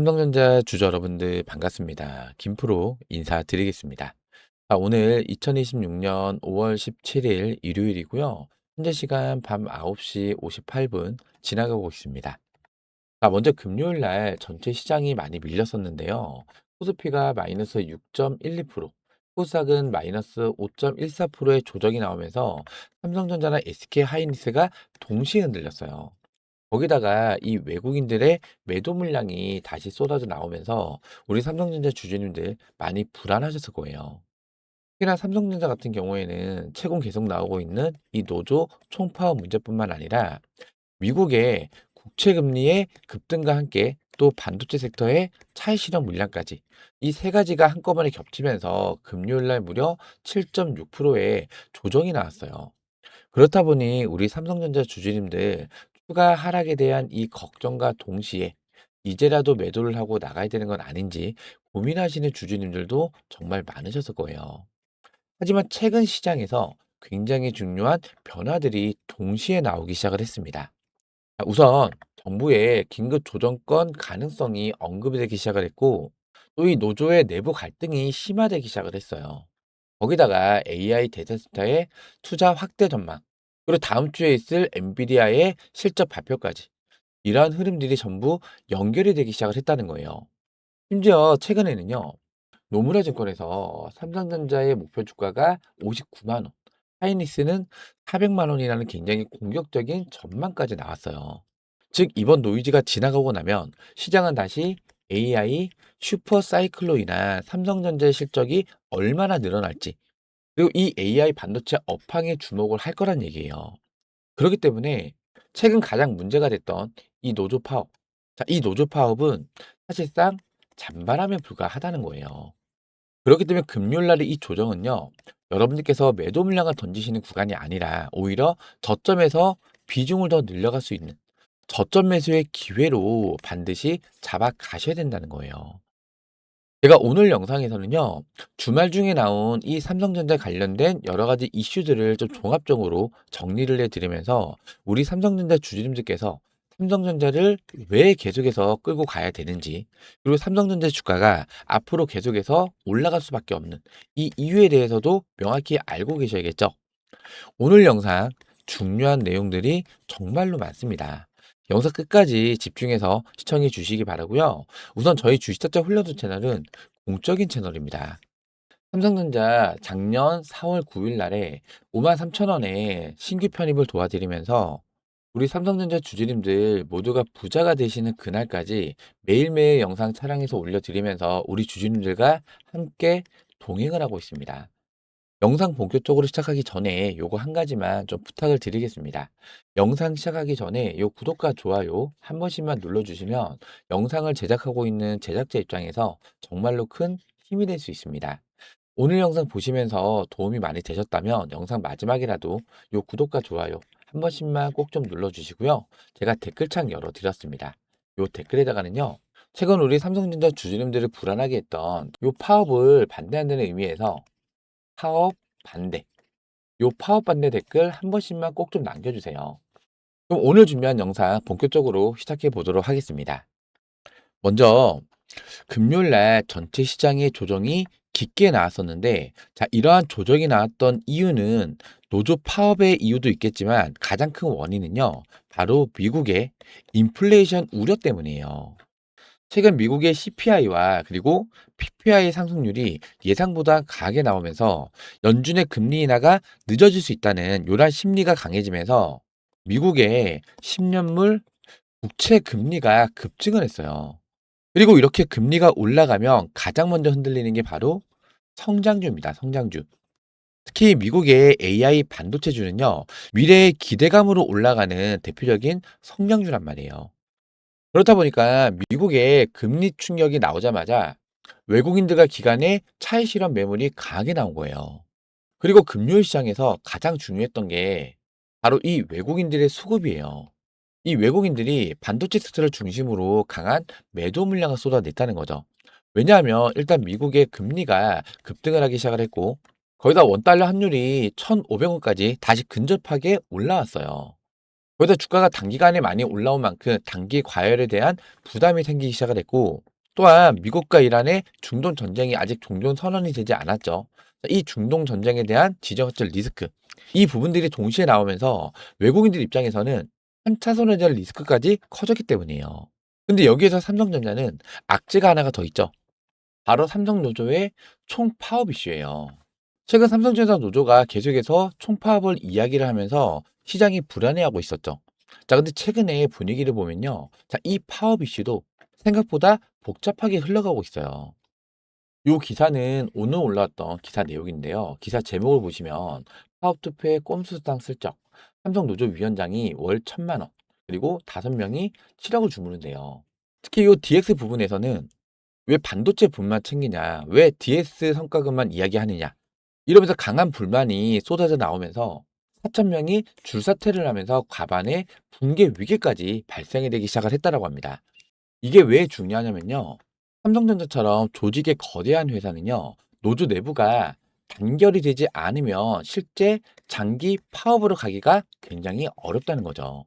삼성전자 주주 여러분들 반갑습니다. 김프로 인사드리겠습니다. 오늘 2026년 5월 17일 일요일이고요. 현재 시간 밤 9시 58분 지나가고 있습니다. 먼저 금요일 날 전체 시장이 많이 밀렸었는데요. 코스피가 마이너스 6.12%, 코스닥은 마이너스 5.14%의 조정이 나오면서 삼성전자나 SK하이닉스가 동시에 흔들렸어요. 거기다가 이 외국인들의 매도 물량이 다시 쏟아져 나오면서 우리 삼성전자 주주님들 많이 불안하셨을 거예요. 특히나 삼성전자 같은 경우에는 최근 계속 나오고 있는 이 노조 총파업 문제뿐만 아니라 미국의 국채 금리의 급등과 함께 또 반도체 섹터의 차익 실현 물량까지 이 세 가지가 한꺼번에 겹치면서 금요일 날 무려 7.6%의 조정이 나왔어요. 그렇다 보니 우리 삼성전자 주주님들 추가 하락에 대한 이 걱정과 동시에 이제라도 매도를 하고 나가야 되는 건 아닌지 고민하시는 주주님들도 정말 많으셨을 거예요. 하지만 최근 시장에서 굉장히 중요한 변화들이 동시에 나오기 시작을 했습니다. 우선 정부의 긴급 조정권 가능성이 언급이 되기 시작을 했고, 또 이 노조의 내부 갈등이 심화되기 시작을 했어요. 거기다가 AI 데이터 센터의 투자 확대 전망, 그리고 다음 주에 있을 엔비디아의 실적 발표까지 이러한 흐름들이 전부 연결이 되기 시작을 했다는 거예요. 심지어 최근에는요, 노무라 증권에서 삼성전자의 목표 주가가 59만 원, 하이닉스는 400만 원이라는 굉장히 공격적인 전망까지 나왔어요. 즉, 이번 노이즈가 지나가고 나면 시장은 다시 AI 슈퍼 사이클로 인한 삼성전자의 실적이 얼마나 늘어날지, 그리고 이 AI 반도체 업황에 주목을 할 거란 얘기예요. 그렇기 때문에 최근 가장 문제가 됐던 이 노조 파업. 이 노조 파업은 사실상 잔바람에 불과하다는 거예요. 그렇기 때문에 금요일 날의 이 조정은요, 여러분들께서 매도 물량을 던지시는 구간이 아니라 오히려 저점에서 비중을 더 늘려갈 수 있는 저점 매수의 기회로 반드시 잡아 가셔야 된다는 거예요. 제가 오늘 영상에서는요, 주말 중에 나온 이 삼성전자 관련된 여러 가지 이슈들을 좀 종합적으로 정리를 해드리면서 우리 삼성전자 주주님들께서 삼성전자를 왜 계속해서 끌고 가야 되는지, 그리고 삼성전자 주가가 앞으로 계속해서 올라갈 수밖에 없는 이 이유에 대해서도 명확히 알고 계셔야겠죠. 오늘 영상 중요한 내용들이 정말로 많습니다. 영상 끝까지 집중해서 시청해 주시기 바라고요. 우선 저희 주식투자 훈련소 채널은 공적인 채널입니다. 삼성전자 작년 4월 9일 날에 53,000원에 신규 편입을 도와드리면서 우리 삼성전자 주주님들 모두가 부자가 되시는 그날까지 매일매일 영상 촬영해서 올려드리면서 우리 주주님들과 함께 동행을 하고 있습니다. 영상 본격적으로 시작하기 전에 요거 한 가지만 좀 부탁을 드리겠습니다. 영상 시작하기 전에 요 구독과 좋아요 한 번씩만 눌러주시면 영상을 제작하고 있는 제작자 입장에서 정말로 큰 힘이 될 수 있습니다. 오늘 영상 보시면서 도움이 많이 되셨다면 영상 마지막이라도 요 구독과 좋아요 한 번씩만 꼭 좀 눌러주시고요. 제가 댓글창 열어드렸습니다. 요 댓글에다가는요, 최근 우리 삼성전자 주주님들을 불안하게 했던 요 파업을 반대한다는 의미에서 파업 반대. 요 파업 반대 댓글 한 번씩만 꼭 좀 남겨주세요. 그럼 오늘 준비한 영상 본격적으로 시작해 보도록 하겠습니다. 먼저 금요일 날 전체 시장의 조정이 깊게 나왔었는데, 이러한 조정이 나왔던 이유는 노조 파업의 이유도 있겠지만 가장 큰 원인은요, 바로 미국의 인플레이션 우려 때문이에요. 최근 미국의 CPI와 그리고 PPI 상승률이 예상보다 강하게 나오면서 연준의 금리 인하가 늦어질 수 있다는 요란 심리가 강해지면서 미국의 10년물 국채 금리가 급증을 했어요. 그리고 이렇게 금리가 올라가면 가장 먼저 흔들리는 게 바로 성장주입니다. 성장주. 특히 미국의 AI 반도체주는요, 미래의 기대감으로 올라가는 대표적인 성장주란 말이에요. 그렇다 보니까 미국의 금리 충격이 나오자마자 외국인들과 기관의 차익 실현 매물이 강하게 나온 거예요. 그리고 금요일 시장에서 가장 중요했던 게 바로 이 외국인들의 수급이에요. 이 외국인들이 반도체 섹터를 중심으로 강한 매도 물량을 쏟아냈다는 거죠. 왜냐하면 일단 미국의 금리가 급등을 하기 시작을 했고, 거기다 원달러 환율이 1,500원까지 다시 근접하게 올라왔어요. 거기다 주가가 단기간에 많이 올라온 만큼 단기 과열에 대한 부담이 생기기 시작을 했고, 또한 미국과 이란의 중동 전쟁이 아직 종전 선언이 되지 않았죠. 이 중동 전쟁에 대한 지정학적 리스크, 이 부분들이 동시에 나오면서 외국인들 입장에서는 한 차선에 대한 리스크까지 커졌기 때문이에요. 근데 여기에서 삼성전자는 악재가 하나가 더 있죠. 바로 삼성 노조의 총파업 이슈예요. 최근 삼성전자 노조가 계속해서 총파업을 이야기를 하면서 시장이 불안해하고 있었죠. 자, 근데 최근에 분위기를 보면요. 자, 이 파업 이슈도 생각보다 복잡하게 흘러가고 있어요. 이 기사는 오늘 올라왔던 기사 내용인데요. 기사 제목을 보시면 파업 투표에 꼼수당 슬쩍 삼성 노조 위원장이 월 1,000만 원 그리고 5명이 7억을 주무는데요. 특히 이 DX 부분에서는 왜 반도체분만 챙기냐, 왜 DS 성과급만 이야기하느냐, 이러면서 강한 불만이 쏟아져 나오면서 4천 명이 줄사퇴를 하면서 과반의 붕괴 위기까지 발생이 되기 시작을 했다라고 합니다. 이게 왜 중요하냐면요. 삼성전자처럼 조직의 거대한 회사는요. 노조 내부가 단결이 되지 않으면 실제 장기 파업으로 가기가 굉장히 어렵다는 거죠.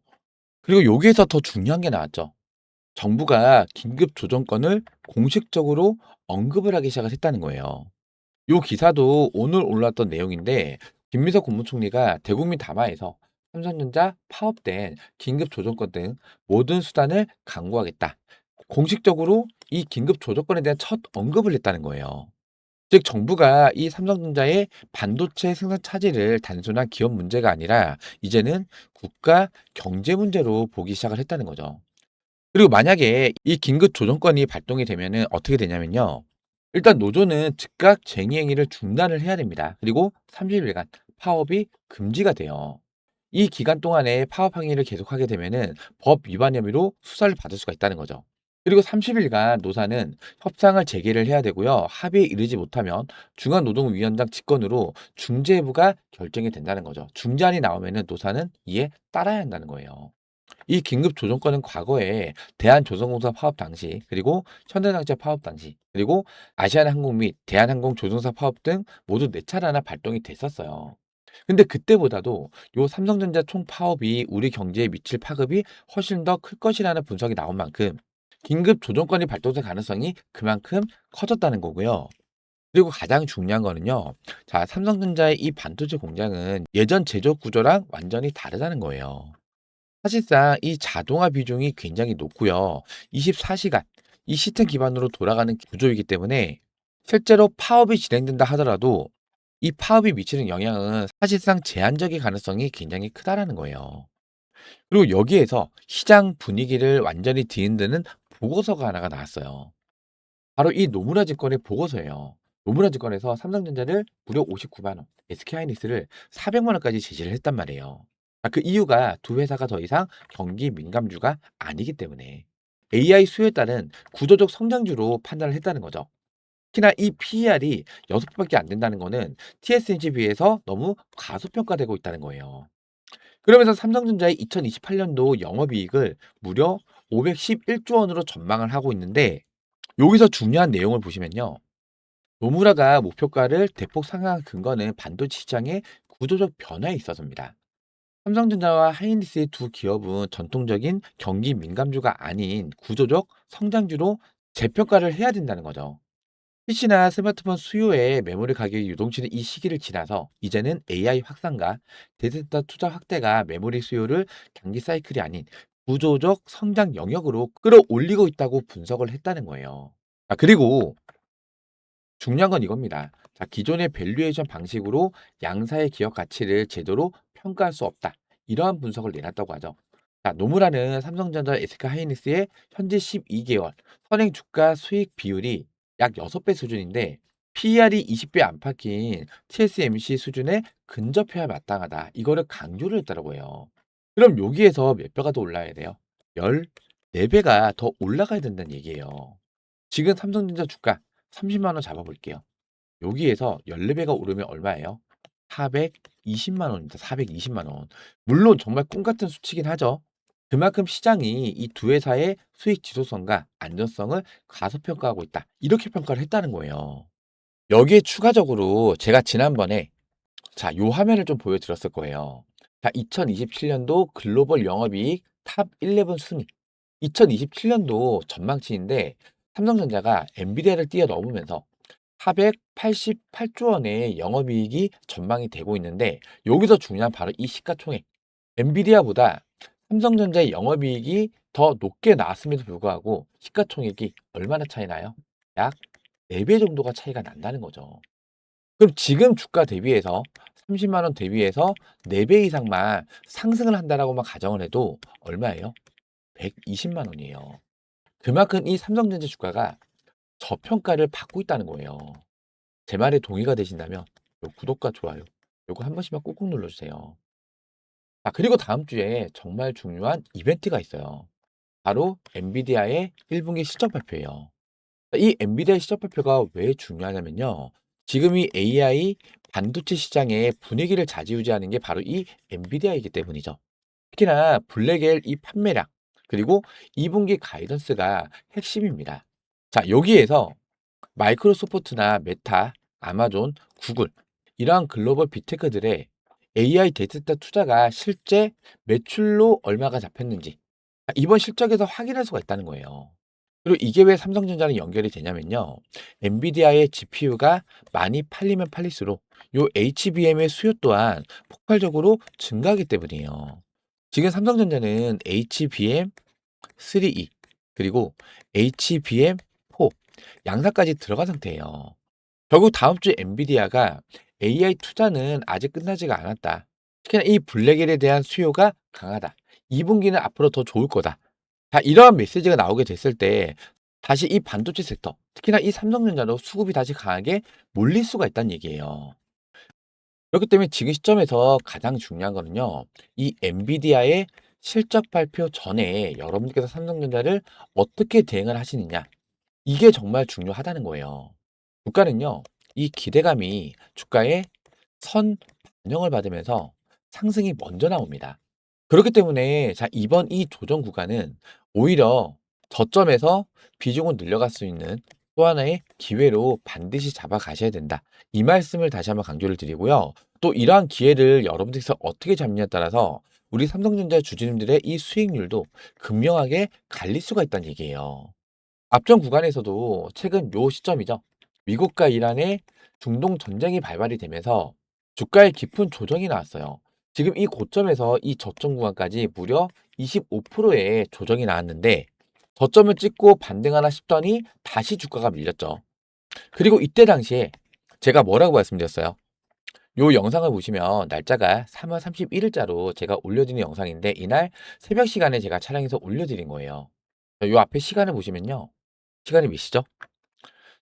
그리고 여기에서 더 중요한 게 나왔죠. 정부가 긴급 조정권을 공식적으로 언급을 하기 시작을 했다는 거예요. 요 기사도 오늘 올랐던 내용인데 김민석 국무총리가 대국민 담화에서 삼성전자 파업된 긴급 조정권 등 모든 수단을 강구하겠다. 공식적으로 이 긴급 조정권에 대한 첫 언급을 했다는 거예요. 즉 정부가 이 삼성전자의 반도체 생산 차질을 단순한 기업 문제가 아니라 이제는 국가 경제 문제로 보기 시작을 했다는 거죠. 그리고 만약에 이 긴급 조정권이 발동이 되면은 어떻게 되냐면요. 일단 노조는 즉각 쟁의 행위를 중단을 해야 됩니다. 그리고 30일간 파업이 금지가 돼요. 이 기간 동안에 파업 행위를 계속하게 되면은 법 위반 혐의로 수사를 받을 수가 있다는 거죠. 그리고 30일간 노사는 협상을 재개를 해야 되고요. 합의에 이르지 못하면 중앙노동위원장 직권으로 중재부가 결정이 된다는 거죠. 중재안이 나오면은 노사는 이에 따라야 한다는 거예요. 이 긴급 조정권은 과거에 대한조선공사 파업 당시, 그리고 현대장제 파업 당시, 그리고 아시아나항공 및 대한항공 조종사 파업 등 모두 4차례나 발동이 됐었어요. 근데 그때보다도 요 삼성전자 총파업이 우리 경제에 미칠 파급이 훨씬 더 클 것이라는 분석이 나온 만큼 긴급 조정권이 발동될 가능성이 그만큼 커졌다는 거고요. 그리고 가장 중요한 거는요. 자, 삼성전자의 이 반도체 공장은 예전 제조 구조랑 완전히 다르다는 거예요. 사실상 이 자동화 비중이 굉장히 높고요. 24시간 이 시스템 기반으로 돌아가는 구조이기 때문에 실제로 파업이 진행된다 하더라도 이 파업이 미치는 영향은 사실상 제한적일 가능성이 굉장히 크다라는 거예요. 그리고 여기에서 시장 분위기를 완전히 뒤흔드는 보고서가 하나가 나왔어요. 바로 이 노무라 증권의 보고서예요. 노무라 증권에서 삼성전자를 무려 59만 원, SK하이닉스를 400만 원까지 제시를 했단 말이에요. 그 이유가 두 회사가 더 이상 경기 민감주가 아니기 때문에 AI 수요에 따른 구조적 성장주로 판단을 했다는 거죠. 특히나 이 PER이 6배밖에 안 된다는 거는 TSMC에 비해서 너무 과소평가되고 있다는 거예요. 그러면서 삼성전자의 2028년도 영업이익을 무려 511조 원으로 전망을 하고 있는데 여기서 중요한 내용을 보시면요. 노무라가 목표가를 대폭 상향한 근거는 반도체 시장의 구조적 변화에 있어서입니다. 삼성전자와 하이닉스의 두 기업은 전통적인 경기 민감주가 아닌 구조적 성장주로 재평가를 해야 된다는 거죠. PC나 스마트폰 수요에 메모리 가격이 유동치는 이 시기를 지나서 이제는 AI 확산과 데이터센터 투자 확대가 메모리 수요를 경기 사이클이 아닌 구조적 성장 영역으로 끌어올리고 있다고 분석을 했다는 거예요. 그리고 중요한 건 이겁니다. 자, 기존의 밸류에이션 방식으로 양사의 기업 가치를 제대로 평가할 수 없다. 이러한 분석을 내놨다고 하죠. 자, 노무라는 삼성전자 SK 하이닉스의 현재 12개월 선행 주가 수익 비율이 약 6배 수준인데 PER이 20배 안팎인 TSMC 수준에 근접해야 마땅하다. 이거를 강조를 했다고 해요. 그럼 여기에서 몇 배가 더 올라야 돼요? 14배가 더 올라가야 된다는 얘기예요. 지금 삼성전자 주가 30만 원 잡아볼게요. 여기에서 14배가 오르면 얼마예요? 420만 원입니다. 420만 원. 물론 정말 꿈 같은 수치긴 하죠. 그만큼 시장이 이 두 회사의 수익 지속성과 안전성을 과소평가하고 있다. 이렇게 평가를 했다는 거예요. 여기에 추가적으로 제가 지난번에 요 화면을 좀 보여드렸을 거예요. 자, 2027년도 글로벌 영업이익 탑 11 순위. 2027년도 전망치인데 삼성전자가 엔비디아를 뛰어넘으면서 488조 원의 영업이익이 전망이 되고 있는데 여기서 중요한 바로 이 시가총액. 엔비디아보다 삼성전자의 영업이익이 더 높게 나왔음에도 불구하고 시가총액이 얼마나 차이 나요? 약 4배 정도가 차이가 난다는 거죠. 그럼 지금 주가 대비해서 30만 원 대비해서 4배 이상만 상승을 한다라고만 가정을 해도 얼마예요? 120만 원이에요. 그만큼 이 삼성전자 주가가 저평가를 받고 있다는 거예요. 제 말에 동의가 되신다면 요 구독과 좋아요 요거 한 번씩만 꾹꾹 눌러주세요. 그리고 다음 주에 정말 중요한 이벤트가 있어요. 바로 엔비디아의 1분기 실적 발표예요. 이 엔비디아 실적 발표가 왜 중요하냐면요. 지금 이 AI 반도체 시장의 분위기를 좌지우지하는 게 바로 이 엔비디아이기 때문이죠. 특히나 블랙엘 이 판매량 그리고 2분기 가이던스가 핵심입니다. 자, 여기에서 마이크로소프트나 메타, 아마존, 구글 이러한 글로벌 빅테크들의 AI 데이터센터 투자가 실제 매출로 얼마가 잡혔는지 이번 실적에서 확인할 수가 있다는 거예요. 그리고 이게 왜 삼성전자랑 연결이 되냐면요. 엔비디아의 GPU가 많이 팔리면 팔릴수록 요 HBM의 수요 또한 폭발적으로 증가하기 때문이에요. 지금 삼성전자는 HBM3E 그리고 HBM4 양사까지 들어간 상태예요. 결국 다음 주 엔비디아가 AI 투자는 아직 끝나지가 않았다. 특히나 이 블랙엘에 대한 수요가 강하다. 2분기는 앞으로 더 좋을 거다. 자, 이러한 메시지가 나오게 됐을 때 다시 이 반도체 섹터, 특히나 이 삼성전자로 수급이 다시 강하게 몰릴 수가 있다는 얘기예요. 그렇기 때문에 지금 시점에서 가장 중요한 거는요. 이 엔비디아의 실적 발표 전에 여러분께서 삼성전자를 어떻게 대응을 하시느냐. 이게 정말 중요하다는 거예요. 주가는요. 이 기대감이 주가에 선 반영을 받으면서 상승이 먼저 나옵니다. 그렇기 때문에 자, 이번 이 조정 구간은 오히려 저점에서 비중을 늘려갈 수 있는 또 하나의 기회로 반드시 잡아가셔야 된다. 이 말씀을 다시 한번 강조를 드리고요. 또 이러한 기회를 여러분들께서 어떻게 잡느냐에 따라서 우리 삼성전자 주주님들의 이 수익률도 극명하게 갈릴 수가 있다는 얘기예요. 앞전 구간에서도 최근 요 시점이죠. 미국과 이란의 중동 전쟁이 발발이 되면서 주가에 깊은 조정이 나왔어요. 지금 이 고점에서 이 저점 구간까지 무려 25%의 조정이 나왔는데 저점을 찍고 반등하나 싶더니 다시 주가가 밀렸죠. 그리고 이때 당시에 제가 뭐라고 말씀드렸어요? 요 영상을 보시면 날짜가 3월 31일자로 제가 올려드린 영상인데 이날 새벽 시간에 제가 촬영해서 올려드린 거예요. 요 앞에 시간을 보시면요. 시간이 몇 시죠?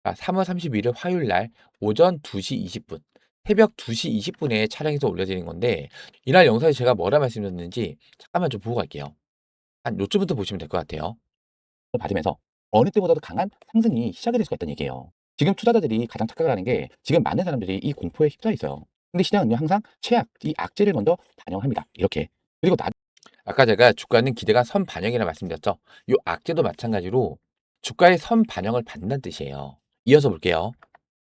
3월 31일 화요일 날 오전 2시 20분, 새벽 2시 20분에 촬영해서 올려드린 건데 이날 영상에 제가 뭐라 말씀드렸는지 잠깐만 좀 보고 갈게요. 한 요쯤부터 보시면 될 것 같아요. 받으면서 어느 때보다도 강한 상승이 시작이 될 수가 있다는 얘기예요. 지금 투자자들이 가장 착각을 하는 게 지금 많은 사람들이 이 공포에 휩싸여 있어요. 근데 시장은요 항상 최악, 이 악재를 먼저 반영합니다. 이렇게. 그리고 아까 제가 주가는 기대가 선 반영이라 말씀드렸죠. 이 악재도 마찬가지로 주가의 선 반영을 받는다는 뜻이에요. 이어서 볼게요.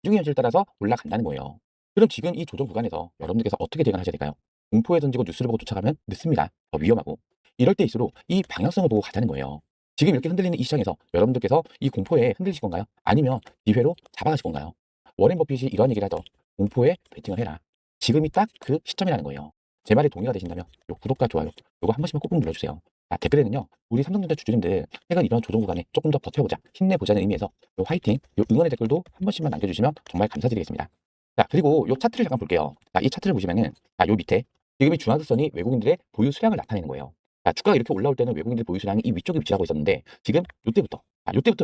시중의 현실에 따라서 올라간다는 거예요. 그럼 지금 이 조정 구간에서 여러분들께서 어떻게 대응하셔야 될까요? 공포에 던지고 뉴스를 보고 쫓아가면 늦습니다. 더 위험하고. 이럴 때일수록 이 방향성을 보고 가자는 거예요. 지금 이렇게 흔들리는 이 시장에서 여러분들께서 이 공포에 흔들리실 건가요? 아니면 기회로 잡아가실 건가요? 워렌 버핏이 이런 얘기를 하죠. 공포에 베팅을 해라. 지금이 딱 그 시점이라는 거예요. 제 말에 동의가 되신다면 요 구독과 좋아요 요거 한 번씩만 꾹꾹 눌러주세요. 댓글에는요 우리 삼성전자 주주님들 최근 이런 조정 구간에 조금 더 버텨보자 힘내보자는 의미에서 요 화이팅 요 응원의 댓글도 한 번씩만 남겨주시면 정말 감사드리겠습니다. 자, 그리고 요 차트를 잠깐 볼게요. 자, 이 차트를 보시면은 요 밑에 지금 이 중앙선이 외국인들의 보유 수량을 나타내는 거예요. 자, 주가가 이렇게 올라올 때는 외국인들 보유 수량이 이 위쪽에 위치하고 있었는데 지금 요때부터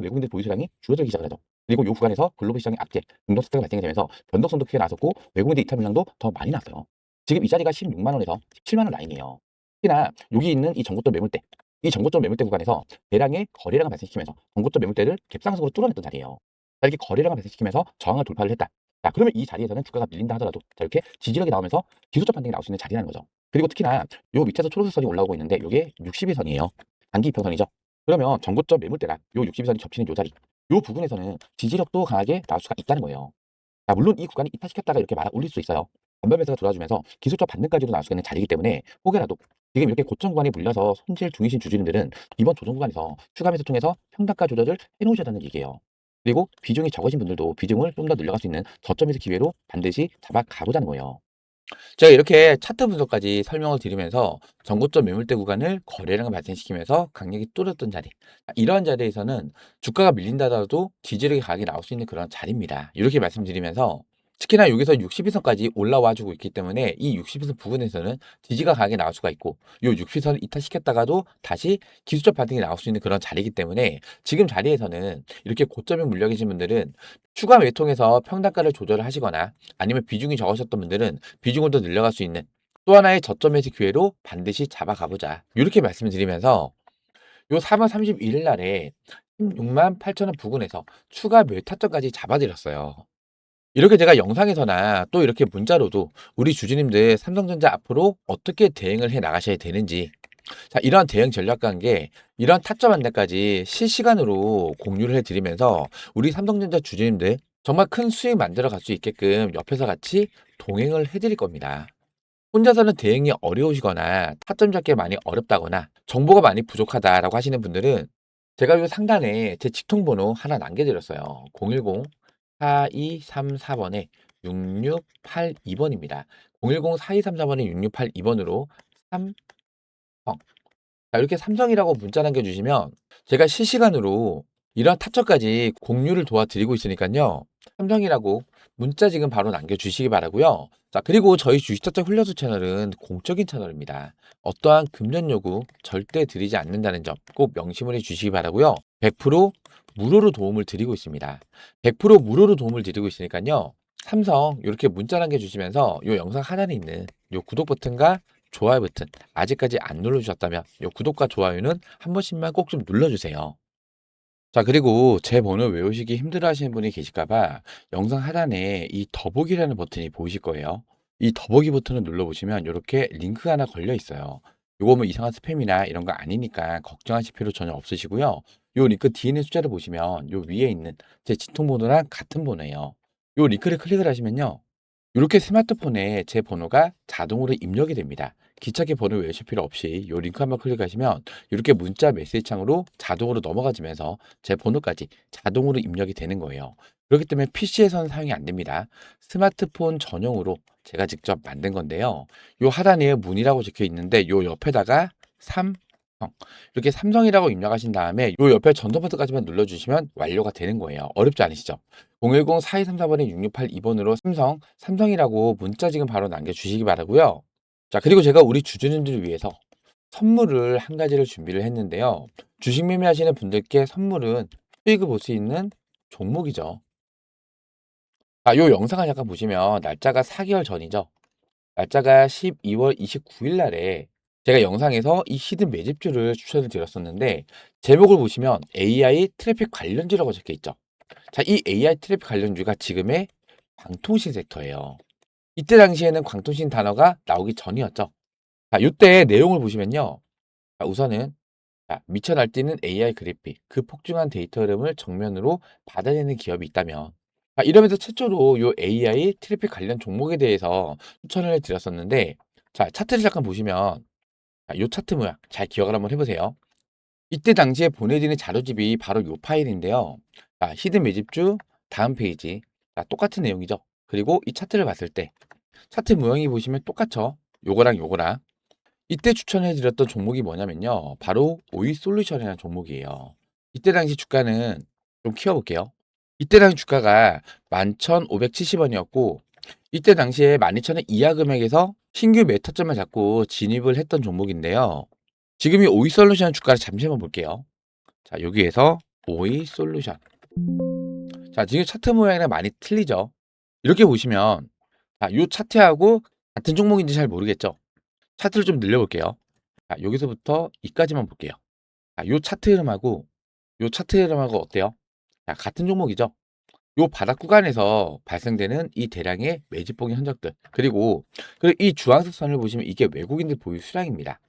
외국인들 보유 수량이 줄어들기 시작을 하죠. 그리고 요 구간에서 글로벌 시장의 악재, 중동 사태가 발생이 되면서 변동성도 크게 나섰고 외국인들 이탈 물량도 더 많이 났어요. 지금 이 자리가 16만 원에서 17만 원 라인이에요. 특히나 여기 있는 이 정고점 매물대, 이 정고점 매물대 구간에서 대량의 거래량을 발생시키면서 정고점 매물대를 갭상승으로 뚫어냈던 자리예요. 자, 이렇게 거래량을 발생시키면서 저항을 돌파를 했다. 자, 그러면 이 자리에서는 주가가 밀린다 하더라도 자, 이렇게 지지력이 나오면서 기술적 반등이 나올 수 있는 자리라는 거죠. 그리고 특히나 요 밑에서 초록색 선이 올라오고 있는데 이게 62선이에요. 단기 이평선이죠. 그러면 정고점 매물대랑 요 62선이 접치는 요 자리, 요 부분에서는 지지력도 강하게 나올 수가 있다는 거예요. 자, 물론 이 구간이 이탈시켰다가 이렇게 말아 올릴 수 있어요. 반발 매수가 들어와주면서 기술적 반등까지도 나올 수 있는 자리이기 때문에 혹여라도 지금 이렇게 고점 구간에 물려서 손실 중이신 주주님들은 이번 조정 구간에서 추가 매수 통해서 평단가 조절을 해 놓으셔야 된다는 얘기예요. 그리고 비중이 적으신 분들도 비중을 좀 더 늘려갈 수 있는 저점에서 기회로 반드시 잡아 가보자는 거예요. 제가 이렇게 차트 분석까지 설명을 드리면서 전고점 매물대 구간을 거래량을 발생시키면서 강력히 뚫었던 자리, 이러한 자리에서는 주가가 밀린다더라도 지지력의 가격이 나올 수 있는 그런 자리입니다. 이렇게 말씀드리면서 특히나 여기서 60일선까지 올라와 주고 있기 때문에 이 60일선 부근에서는 지지가 강하게 나올 수가 있고, 요 60일선을 이탈시켰다가도 다시 기술적 반등이 나올 수 있는 그런 자리이기 때문에 지금 자리에서는 이렇게 고점에 물려 계신 분들은 추가 매통해서 평단가를 조절을 하시거나, 아니면 비중이 적으셨던 분들은 비중을 더 늘려갈 수 있는 또 하나의 저점 매수 기회로 반드시 잡아가 보자, 이렇게 말씀을 드리면서 요 3월 31일 날에 16만 8천 원 부근에서 추가 매수 타점까지 잡아드렸어요. 이렇게 제가 영상에서나 또 이렇게 문자로도 우리 주주님들 삼성전자 앞으로 어떻게 대응을 해 나가셔야 되는지, 자, 이러한 대응 전략 관계, 이러한 타점 안내까지 실시간으로 공유를 해드리면서 우리 삼성전자 주주님들 정말 큰 수익 만들어 갈 수 있게끔 옆에서 같이 동행을 해드릴 겁니다. 혼자서는 대응이 어려우시거나 타점 잡기 많이 어렵다거나 정보가 많이 부족하다라고 하시는 분들은 제가 요 상단에 제 직통번호 하나 남겨드렸어요. 010-4234번에 6682번입니다. 010-4234번에 6682번으로 삼성, 자, 이렇게 삼성이라고 문자 남겨주시면 제가 실시간으로 이런 타점까지 공유를 도와드리고 있으니까요. 삼성이라고 문자 지금 바로 남겨주시기 바라고요. 자, 그리고 저희 주식타점 훈련소 채널은 공적인 채널입니다. 어떠한 금전 요구 절대 드리지 않는다는 점 꼭 명심을 해주시기 바라고요. 100% 무료로 도움을 드리고 있습니다. 100% 무료로 도움을 드리고 있으니까요. 삼성 이렇게 문자 남겨주시면서 이 영상 하단에 있는 이 구독 버튼과 좋아요 버튼 아직까지 안 눌러주셨다면 이 구독과 좋아요는 한 번씩만 꼭 좀 눌러주세요. 자, 그리고 제 번호 외우시기 힘들어 하시는 분이 계실까봐 영상 하단에 이 더보기라는 버튼이 보이실 거예요. 이 더보기 버튼을 눌러보시면 이렇게 링크가 하나 걸려 있어요. 요거 뭐 이상한 스팸이나 이런 거 아니니까 걱정하실 필요 전혀 없으시고요. 요 링크 뒤에 있는 숫자를 보시면 요 위에 있는 제 지통번호랑 같은 번호예요. 요 링크를 클릭을 하시면요, 이렇게 스마트폰에 제 번호가 자동으로 입력이 됩니다. 기차기 번호 외우실 필요 없이 이 링크 한번 클릭하시면 이렇게 문자 메시지 창으로 자동으로 넘어가지면서 제 번호까지 자동으로 입력이 되는 거예요. 그렇기 때문에 PC에서는 사용이 안 됩니다. 스마트폰 전용으로 제가 직접 만든 건데요. 요 하단에 문이라고 적혀 있는데 요 옆에다가 삼성, 이렇게 삼성이라고 입력하신 다음에 요 옆에 전송 버튼까지만 눌러주시면 완료가 되는 거예요. 어렵지 않으시죠? 010-4234번에 6682번으로 삼성이라고 문자 지금 바로 남겨주시기 바라고요. 자, 그리고 제가 우리 주주님들을 위해서 선물을 한 가지를 준비를 했는데요. 주식 매매하시는 분들께 선물은 수익을 볼 수 있는 종목이죠. 자, 요 영상을 잠깐 보시면 날짜가 4개월 전이죠. 날짜가 12월 29일 날에 제가 영상에서 이 히든 매집주를 추천을 드렸었는데, 제목을 보시면 AI 트래픽 관련주라고 적혀 있죠. 자, 이 AI 트래픽 관련주가 지금의 광통신 섹터예요. 이때 당시에는 광통신 단어가 나오기 전이었죠. 자, 이때 내용을 보시면요. 자, 우선은 자, 미쳐 날뛰는 AI 그래픽, 그 폭증한 데이터 흐름을 정면으로 받아내는 기업이 있다면, 자, 이러면서 최초로 요 AI 트래픽 관련 종목에 대해서 추천을 드렸었는데, 자, 차트를 잠깐 보시면 자, 요 차트 모양 잘 기억을 한번 해보세요. 이때 당시에 보내드린 자료집이 바로 요 파일인데요. 자, 히든 매집주 다음 페이지. 자, 똑같은 내용이죠. 그리고 이 차트를 봤을 때 차트 모양이 보시면 똑같죠. 요거랑 요거랑. 이때 추천해 드렸던 종목이 뭐냐면요, 바로 오이 솔루션이라는 종목이에요. 이때 당시 주가는 좀 키워볼게요. 이때 당시 주가가 11,570원이었고, 이때 당시에 12,000원 이하 금액에서 신규 메타점을 잡고 진입을 했던 종목인데요. 지금 이 오이 솔루션 주가를 잠시 한번 볼게요. 자, 여기에서 오이 솔루션. 자, 지금 차트 모양이랑 많이 틀리죠? 이렇게 보시면, 자, 요 차트하고 같은 종목인지 잘 모르겠죠? 차트를 좀 늘려볼게요. 자, 여기서부터 이까지만 볼게요. 자, 요 차트 흐름하고 어때요? 자, 같은 종목이죠? 요 바닥 구간에서 발생되는 이 대량의 매집봉의 흔적들, 그리고 이 주황색 선을 보시면 이게 외국인들 보유 수량입니다.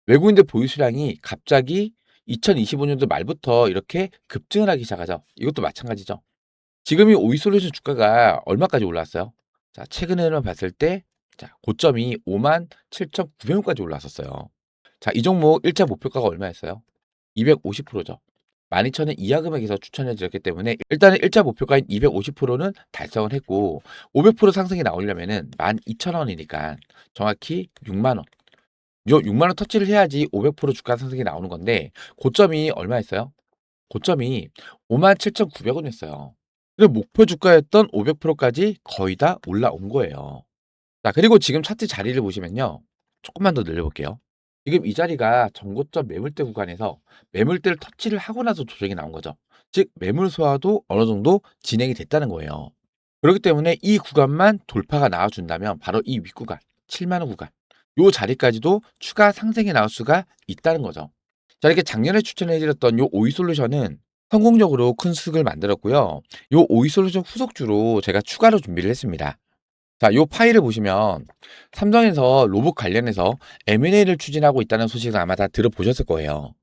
외국인들 보유 수량이 갑자기 2025년도 말부터 이렇게 급증을 하기 시작하죠. 이것도 마찬가지죠. 지금 이 오이솔루션 주가가 얼마까지 올랐어요? 자, 최근에만 봤을 때 자, 고점이 57,900원까지 올랐었어요. 자, 이 종목 1차 목표가가 얼마였어요? 250%죠. 12,000원 이하 금액에서 추천해 드렸기 때문에 일단은 1차 목표가인 250%는 달성을 했고 500% 상승이 나오려면은 12,000원이니까 정확히 6만 원. 요 6만 원 터치를 해야지 500% 주가 상승이 나오는 건데 고점이 얼마였어요? 고점이 57,900원이었어요. 그리고 목표 주가였던 500%까지 거의 다 올라온 거예요. 자, 그리고 지금 차트 자리를 보시면요. 조금만 더 늘려볼게요. 지금 이 자리가 전고점 매물대 구간에서 매물대를 터치를 하고 나서 조정이 나온 거죠. 즉 매물 소화도 어느 정도 진행이 됐다는 거예요. 그렇기 때문에 이 구간만 돌파가 나와준다면 바로 이 윗구간 7만 원 구간 요 자리까지도 추가 상승이 나올 수가 있다는 거죠. 자, 이렇게 작년에 추천해드렸던 요 오이 솔루션은 성공적으로 큰 수익을 만들었고요. 요 오이 솔루션 후속주로 제가 추가로 준비를 했습니다. 자, 요 파일을 보시면 삼성에서 로봇 관련해서 M&A를 추진하고 있다는 소식을 아마 다 들어보셨을 거예요.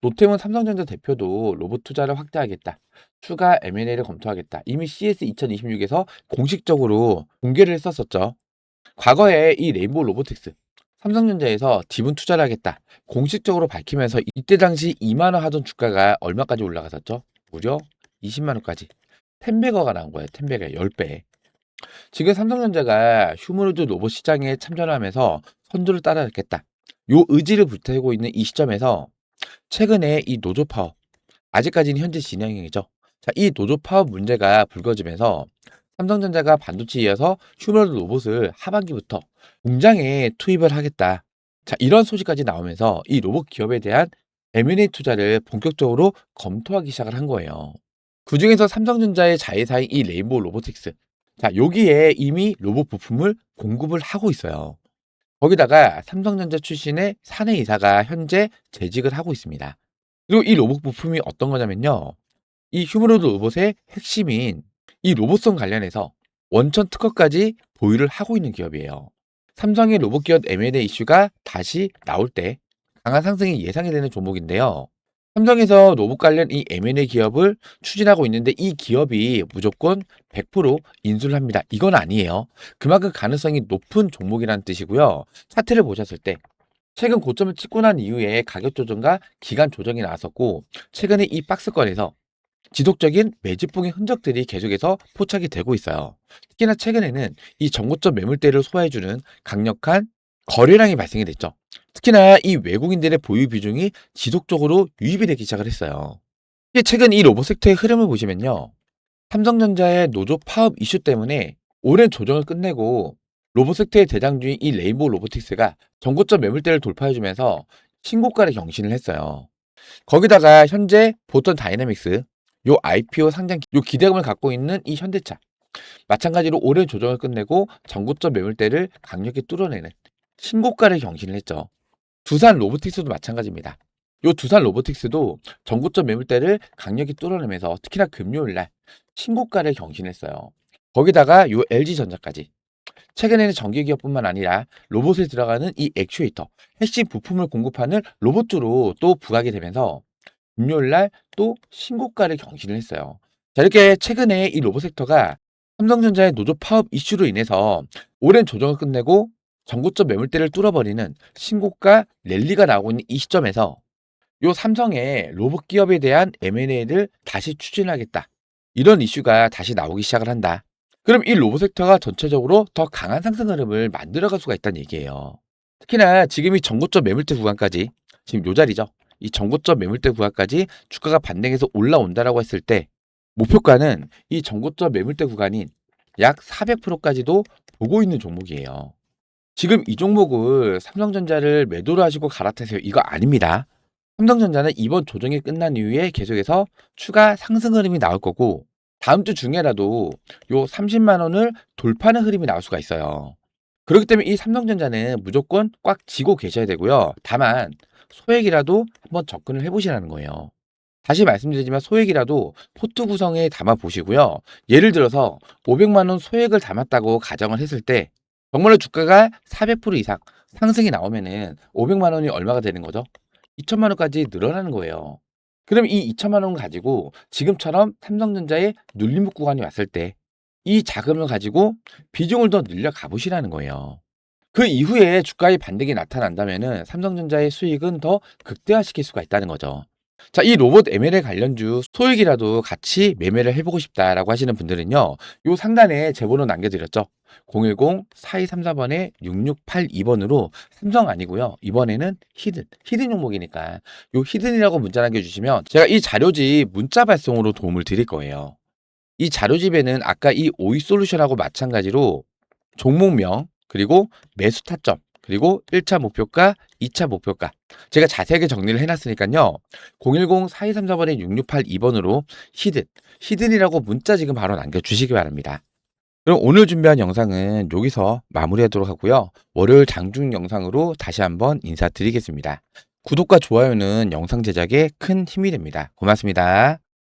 노태훈 삼성전자 대표도 로봇 투자를 확대하겠다. 추가 M&A를 검토하겠다. 이미 CS 2026에서 공식적으로 공개를 했었었죠. 과거에 이 레인보우 로보틱스 삼성전자에서 지분 투자를 하겠다. 공식적으로 밝히면서 이때 당시 2만 원 하던 주가가 얼마까지 올라갔었죠? 무려 20만 원까지. 10배가가 나온 거예요. 10배가 10배. 지금 삼성전자가 휴머노드 로봇 시장에 참전하면서 선두를 따라잡겠다. 요 의지를 불태우고 있는 이 시점에서 최근에 이 노조 파업, 아직까지는 현재 진행형이죠. 자, 이 노조 파업 문제가 불거지면서 삼성전자가 반도체에 이어서 휴머노드 로봇을 하반기부터 공장에 투입을 하겠다. 자, 이런 소식까지 나오면서 이 로봇 기업에 대한 M&A 투자를 본격적으로 검토하기 시작을 한 거예요. 그중에서 삼성전자의 자회사인 이 레인보우 로보틱스. 자, 여기에 이미 로봇 부품을 공급을 하고 있어요. 거기다가 삼성전자 출신의 사내 이사가 현재 재직을 하고 있습니다. 그리고 이 로봇 부품이 어떤 거냐면요. 이 휴머노드 로봇의 핵심인 이 로봇성 관련해서 원천 특허까지 보유를 하고 있는 기업이에요. 삼성의 로봇 기업 M&A 이슈가 다시 나올 때 강한 상승이 예상이 되는 종목인데요. 삼성에서 로봇 관련 이 M&A 기업을 추진하고 있는데 이 기업이 무조건 100% 인수를 합니다. 이건 아니에요. 그만큼 가능성이 높은 종목이라는 뜻이고요. 차트를 보셨을 때 최근 고점을 찍고 난 이후에 가격 조정과 기간 조정이 나왔었고 최근에 이 박스권에서 지속적인 매집봉의 흔적들이 계속해서 포착이 되고 있어요. 특히나 최근에는 이 정고점 매물대를 소화해주는 강력한 거래량이 발생이 됐죠. 특히나 이 외국인들의 보유 비중이 지속적으로 유입이 되기 시작을 했어요. 최근 이 로봇 섹터의 흐름을 보시면요. 삼성전자의 노조 파업 이슈 때문에 오랜 조정을 끝내고 로봇 섹터의 대장주인 이 레인보우 로보틱스가 정고점 매물대를 돌파해주면서 신고가를 경신을 했어요. 거기다가 현재 보턴 다이내믹스 요 IPO 상장 요 기대감을 갖고 있는 이 현대차 마찬가지로 오랜 조정을 끝내고 전고점 매물대를 강력히 뚫어내는 신고가를 경신을 했죠. 두산 로보틱스도 마찬가지입니다. 요 두산 로보틱스도 전고점 매물대를 강력히 뚫어내면서 특히나 금요일 날 신고가를 경신했어요. 거기다가 요 LG전자까지 최근에는 전기기업뿐만 아니라 로봇에 들어가는 이 액추에이터 핵심 부품을 공급하는 로봇주로 또 부각이 되면서 금요일 날 또 신고가를 경신을 했어요. 자, 이렇게 최근에 이 로봇 섹터가 삼성전자의 노조 파업 이슈로 인해서 오랜 조정을 끝내고 전고점 매물대를 뚫어버리는 신고가 랠리가 나오고 있는 이 시점에서 요 삼성의 로봇 기업에 대한 M&A를 다시 추진하겠다. 이런 이슈가 다시 나오기 시작을 한다. 그럼 이 로봇 섹터가 전체적으로 더 강한 상승 흐름을 만들어갈 수가 있다는 얘기예요. 특히나 지금 이 전고점 매물대 구간까지 지금 요 자리죠. 이 전고점 매물대 구간까지 주가가 반등해서 올라온다라고 했을 때 목표가는 이 전고점 매물대 구간인 약 400%까지도 보고 있는 종목이에요. 지금 이 종목을 삼성전자를 매도를 하시고 갈아타세요. 이거 아닙니다. 삼성전자는 이번 조정이 끝난 이후에 계속해서 추가 상승 흐름이 나올 거고 다음 주 중에라도 요 30만 원을 돌파하는 흐름이 나올 수가 있어요. 그렇기 때문에 이 삼성전자는 무조건 꽉 쥐고 계셔야 되고요. 다만 소액이라도 한번 접근을 해보시라는 거예요. 다시 말씀드리지만 소액이라도 포트 구성에 담아 보시고요. 예를 들어서 500만 원 소액을 담았다고 가정을 했을 때 정말로 주가가 400% 이상 상승이 나오면은 500만 원이 얼마가 되는 거죠? 2천만 원까지 늘어나는 거예요. 그럼 이 2천만 원 가지고 지금처럼 삼성전자의 눌림목 구간이 왔을 때 이 자금을 가지고 비중을 더 늘려 가보시라는 거예요. 그 이후에 주가의 반등이 나타난다면은 삼성전자의 수익은 더 극대화시킬 수가 있다는 거죠. 자, 이 로봇 ML 관련주 소액이라도 같이 매매를 해보고 싶다라고 하시는 분들은요, 요 상단에 제 번호 남겨드렸죠. 010-4234번에 6682번으로 삼성 아니고요. 이번에는 히든 종목이니까 요 히든이라고 문자 남겨주시면 제가 이 자료집 문자 발송으로 도움을 드릴 거예요. 이 자료집에는 아까 이 오이 솔루션하고 마찬가지로 종목명, 그리고 매수 타점, 그리고 1차 목표가, 2차 목표가 제가 자세하게 정리를 해놨으니까요. 010-4234번에 6682번으로 히든이라고 문자 지금 바로 남겨주시기 바랍니다. 그럼 오늘 준비한 영상은 여기서 마무리하도록 하고요. 월요일 장중 영상으로 다시 한번 인사드리겠습니다. 구독과 좋아요는 영상 제작에 큰 힘이 됩니다. 고맙습니다.